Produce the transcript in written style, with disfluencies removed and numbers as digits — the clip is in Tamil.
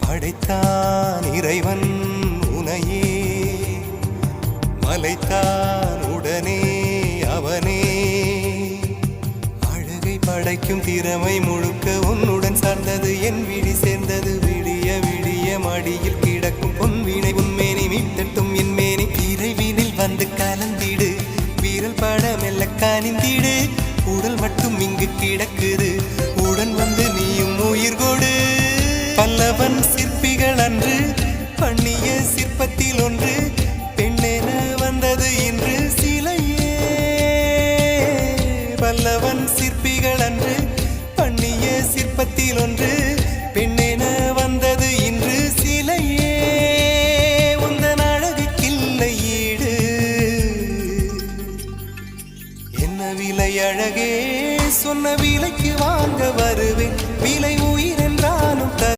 படைத்தான் இறைவன் உனையே, மலைத்தான் உடனே அவனே. அழகை படைக்கும் திறமை முழுக்க உன்னுடன் சார்ந்தது, என் விழி சேர்ந்தது. விடிய விடிய மடியில் கிடக்கும் பொன்வினை உன்மேனி மீட்டட்டும் என் மேனி. இறைவினில் வந்து கலந்திடு, வீரல் பட மெல்ல காணிந்திடு. உடல் மட்டும் இங்கு கிடக்குது, உடன் வந்து நீயும் உயிர் கொடு. பல்லவன் சிற்பிகள் அன்று பண்ணிய சிற்பத்தில் ஒன்று, பெண்ணென வந்தது இன்று சிலையே. பல்லவன் சிற்பிகள் அன்று பண்ணிய சிற்பத்தில் ஒன்று, பெண்ணென வந்தது இன்று சிலையே. உந்தன் அழகுக்கில்லை ஈடு, என்ன விலை அழகே, சொன்ன விலைக்கு வாங்க